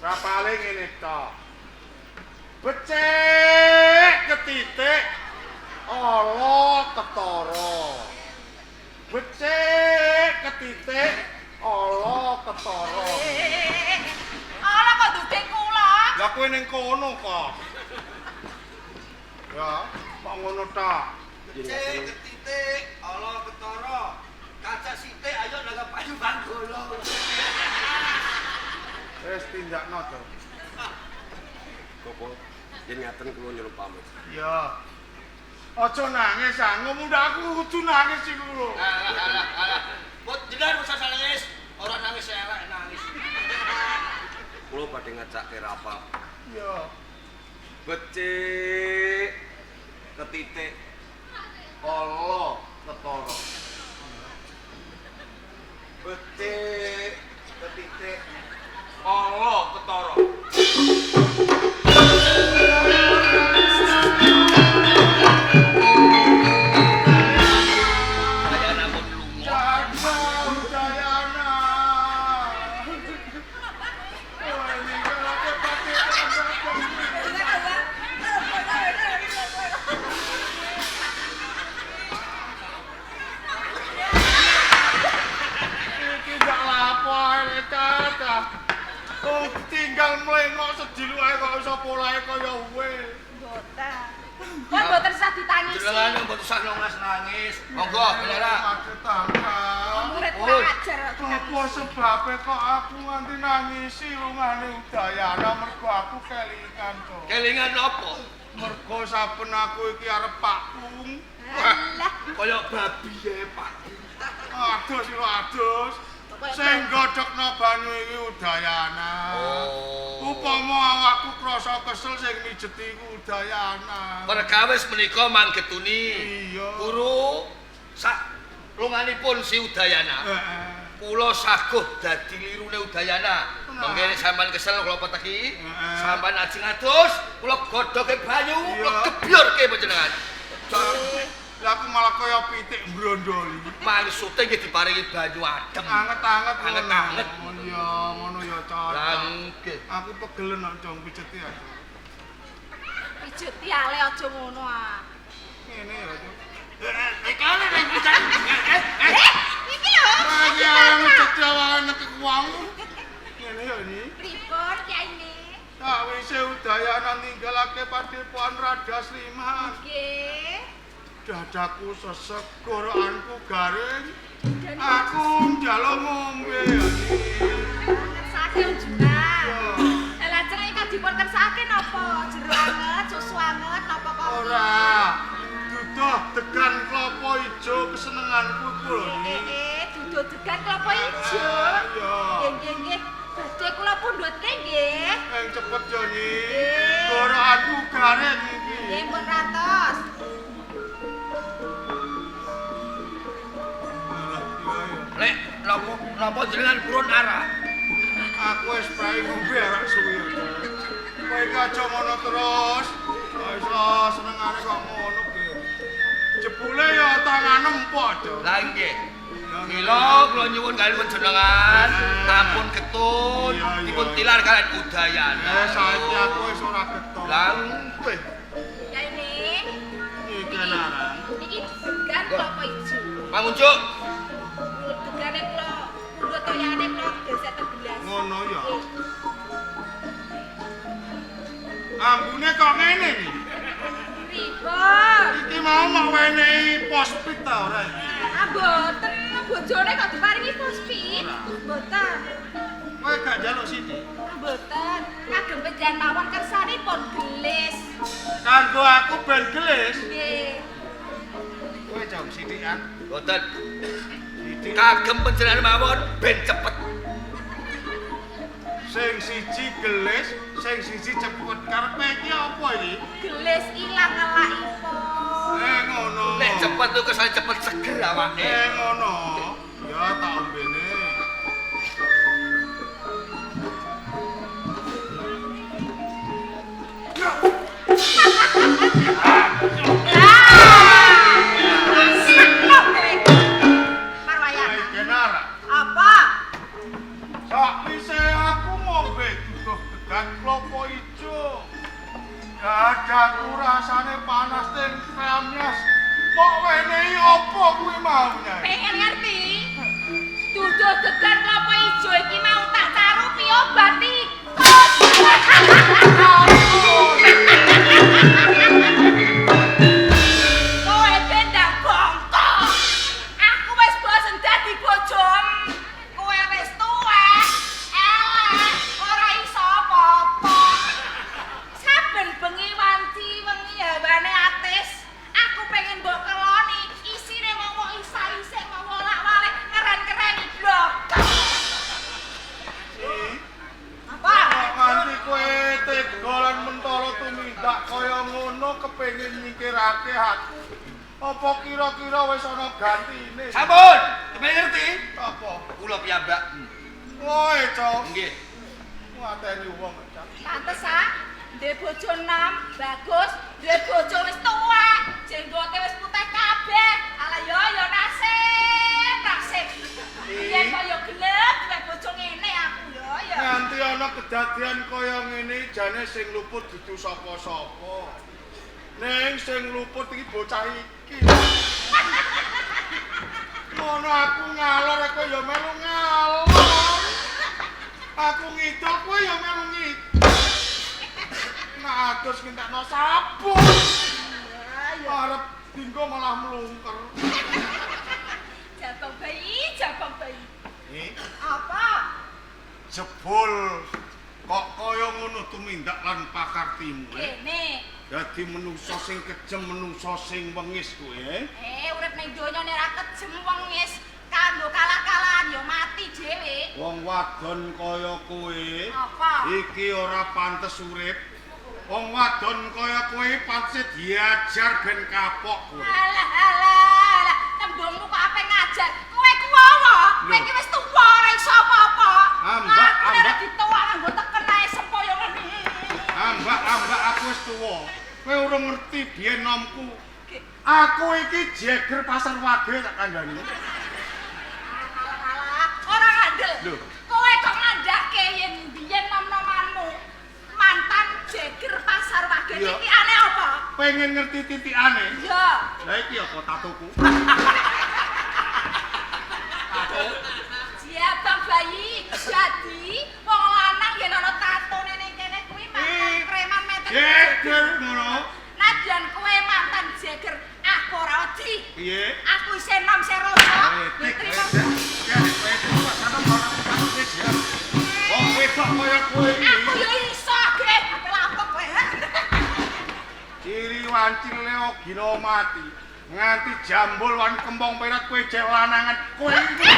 Rapale ngene tok. Becik ketitik ala ketara. Becik ketitik ala ketara. Ala kok dudek kula. Lah kowe ning kono kok. Ya, kok ngono tok. Cek ketitik, ala ketara. Kaca sithik ayo nanggap payu banggolo. Wis tindakno, Cung. Bapak, yen ngaten kula nyuwun pamit. Ya. Aja nangis, ngomong aku kudu nangis iki lho. Alah. Bot jenengan usah nangis. Ora nangis elek nangis. Kula badhe ngajake rapal. Ya. Becik ketitik ala ketara. Becik ketitik ala ketara. Dayana pun lunga. Dayana. Kowe ninggalake Padepokan iki gak lapo ae cacah. Kok tinggal mlengok sedilu ae kok iso polahe kaya kowe. Mboten. Kon mboten usah ditangisi. Jenengan yang mboten usah nangis. Monggo, Belara. Maksud tangga. Murid kurang ajar. Apa sebabnya kok aku nganti nangisi lungane Udayana mergo aku kelingan, Cuk. Kelingan apa? Mergo saben aku iki arep pakung. Alah. Kaya babi ya, Pak. Adus lho adus. Sing godhokno banyu iki Udayana. Oh. Upama awakku krasa kesel sing mijeti iku Udayana. Perkawis menika manggetuni. Iya. Guru sak lunganipun si Udayana. Heeh. Kula saguh dadi lirune Udayana. Mengke nek sampean kesel kula peteki, sampean ajeng adus, kula godhoke banyu, kula gebyurke panjenengan. Lah aku malah kaya pitik brondoli. Maksude nggih diparingi banyu adem. Anget-anget. Anget-anget. Ya, ngono ya, Cok. Lah nggih. Aku pegelen nek dong pijeti ya. Pijeti ale aja ngono ah. Ngene ya, Cok. Kene ning pijan. Iki lho. Iki arep ngejeti awake nek wong. Ngene ya ini. Pripun kiyaine? Sawise Udayana ninggalake Padepokan Radasliman. Nggih. Dadaku sesek, gorokanku garing. Aku njaluk ngombe. Kersake juga. Lajeng iki dipun kersake napa? Jeruk anget, susu anget napa kok? Ora. Duduh degan klapa ijo kesenenganku iku lho. Duduh degan klapa ijo. Iya. Nggih. Badhe kula pundhutke nggih. Cepet yo Nyi. Gorokanku garing iki. Nggih pun ratos. Lek, lho Napa jenengan purun arah? Aku wis bae ngombe arak suwi. Kowe iki aja ngono terus. Kok iso senengane kok ngono ki. Jebule ya tangan empuk, Cuk. Lah nggih. Mila kula nyuwun kalian panjenengan ampun getun dipun tilar kalian udayana. Saiki aku wis ora getol. Lah nggih. Ya ini. Iki larang. Iki degan apa ijo? Mangunjuk. Degane kula pundhut toyane kula gesek gelas. Ngono ya. Ambune kok ngene iki. Ribet. Iki mau wenehi pospit ta ora iki? Ah mboten, bojone kok diparingi pospit. Mboten. Kowe gak njaluk sithik. Mboten, kagem penjan mawon kersanipun gelis. Kanggo aku ben gelis. Nggih. Kowe jauh sithikan. Boten. Sithik. Kagem panjenengan mawon ben cepet. Sing siji gelis, sing siji cepet. Karepe iki apa iki? Gelis ilang elakipun. Ngono. Nek cepet tuh kesane cepet seger awake. Ngono. Ya tak ombene. Iki nara. Apa? Sakwise aku ngombe duduh degan klopo ijo. Dadaku rasane panas ten kramyas. Kok wenehi apa kuwi mau nyai? Pengen ngerti? Duduh degan kelapa ijo iki mau tak carupi obat tikus. Kowe bendang bongkok. Aku wis bosen dadi bojomu. Kowe wis tuwek, elek, ora iso apa-apa. Saben bengi wanci wengi hawane atis. Aku pengen mbok keloni, isine mau isa-isik mau wolak-walik keren-keren blok. Apa? Nganti kowe tegolan mentara tumindak kaya ngono kepengin nyingkirake aku. Apa kira-kira wis ana gantine? Sampun, kepen ngerti? Apa? Kula piyambak. Kowe, Cok. Nggih. Mateni wong, Cok. Pantes ah, duwe bojo 6, bagus, duwe bojo wis tuwek, jenggote wis putih kabeh. Ala yo nasib. Yen kaya gelem duwe bojo ngene aku yo. Nganti ana kedadian kaya ngene jane sing luput dudu sapa-sapa. Ning sing luput iki bocah iki. Ngono aku ngalor kowe ya melu ngalor. Aku ngidul kowe ya melu ngidul. Nek adus ngentekno sabun. Arep dinggo malah mlungker. Jabang bayi. Apa? Jebul kok kaya ngono tumindak lan pakartimu. Kene. Dadi menungso sing kejem, menungso sing wengis kowe. Urip ning donya nek ra kejem wengis kanggo kalah-kalahan yo mati dhewe. Wong wadon kaya kowe Apa? iki ora pantes urip. Wong wadon kaya kowe pantes diajar ben kapok kowe. Alah, tembungmu kok ape ngajar. Kowe kuwowo, kowe iki wis tuwa ora iso apa-apa. Ambak, Aku nek ambak. dituwak nganggo teken ae sempoyo ngene. Ambak aku wis tuwa. Kowe ora ngerti biyen nomku. Aku iki jeger pasar wage tak kandhani. Alah, ora ngandel. Lho. Kowe kok ngandhake yen biyen nom-nomanmu mantan jeger pasar wage Iya. iki aneh apa? Pengen ngerti titikane. Ya. Lah iki apa tatoku? Siapa bayi? Jadi wong lanang yen ana tatone ning kene kuwi mantan preman meter. Jeger ngono. Nadyan kowe mantan jeger, aku ora wedi. Piye? Aku isih nom seroso. Wong wedok kaya kowe Aku iki. yo iso ge, ape lapok kowe. Ciri wancile gino mati. Nganti jambul wan kembang perat kowe jek lanangan. Kowe iki.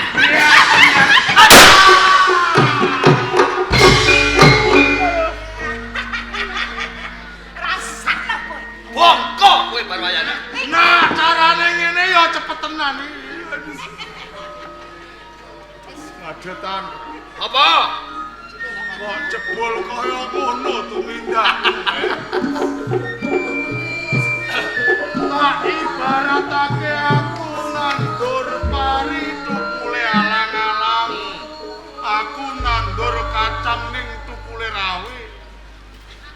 Rasakno kowe. Bongkok kowe Parwayana. Nah, carane ngene ya cepet tenan iki. Madetan. Apa? Kok jebol kaya ngono tumindakmu, Tak ibaratake aku nandur pari tukule alang-alang. Aku nandur kacang ning tukule rawi.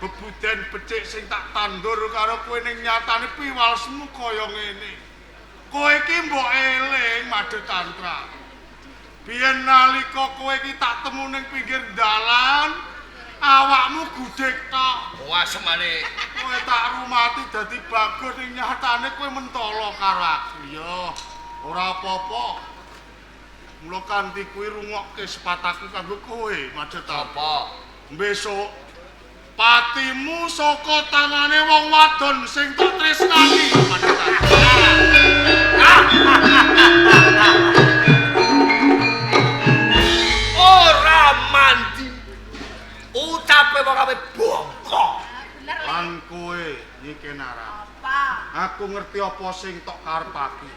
Bebuden becik sing tak tandur karo kowe ning nyatane piwalsmu kaya ngene. Kowe iki mbok eling Madetantra. Biyen nalika kowe iki tak temu ning pinggir dalan, awakmu gudhek tok. Wah semane. Kowe tak rumati dadi bagus ning nyatane kowe mentolo karo aku. Ya, ora apa-apa. Mula kanthi kuwi rungokke sepataku kanggo kowe, Madetan. Apa? Besok patimu saka tangane wong wadon sing tak tresnani, Madetan. Ora mandi. Ucape wong ape bongkok. Bener lek. Lan kowe iki Nara. Apa? Aku ngerti apa sing tok karepake.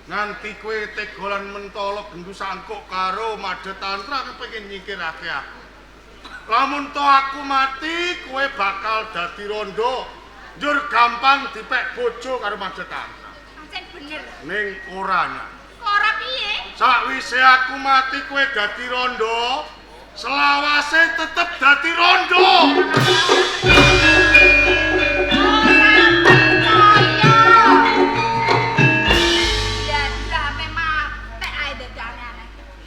Nganti kowe tegolan mentolo gendhu sangkuk karo Madetantra kepengin nyingkirake aku. Lamun to aku mati, kowe bakal dadi rondo. Njur gampang dipek bojo karo Madetantra. Pancen bener. Ning oranya. Ora piye? Sakwise aku mati kowe dadi rondo, selawase tetep dadi rondo.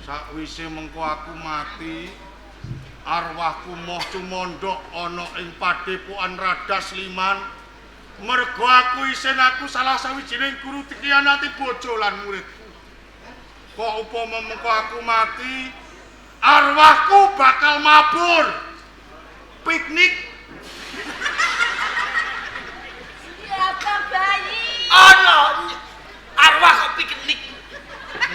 Sakwise mengko aku mati, arwahku moh cumondhok ana ing padepokan Radas Liman. Mergo aku isin aku salah sawijining guru dikhianati bojo lan muridku. Kok upama mengko aku mati, arwahku bakal mabur. Piknik. Ya bayi. Ana arwah kok piknik.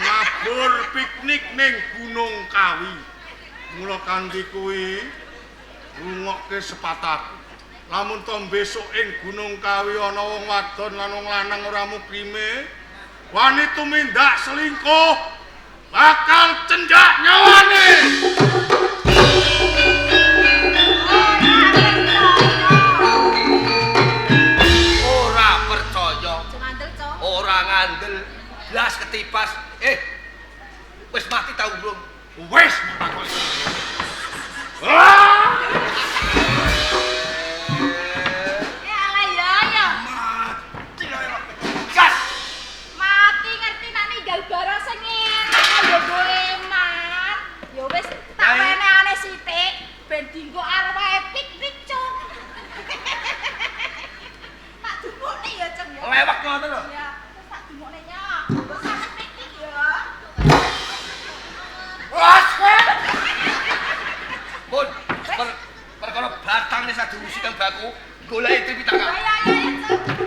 Mabur piknik ning Gunung Kawi. Mula kanthi kuwi rungokke sepataku. Lamun to besok ing Gunung Kawi ana wong wadon lan wong lanang ora mukrime, wani tumindak selingkuh, bakal cendak nyawane. Ora percaya. Ngandel, Cok. Ora ngandel. Blas ketipas. Wis mati tau belum? Wis takoni. Ya lah ya. Mati kaya. Gas. Mati ngerti nak ninggal barang sing ngene kaya kowe eman. Ya wis tak Nyai. wenehane sithik ben dienggo arwahe piknik, Cok. Tak dumukne ya, Cok ya. Lewat ngoten lho. Ya, wis tak dumukne nya. Wis sampe piknik ya. Was. Pun perkara batang nek sadusi kang baku golek itu pitaka. Ya, Cok.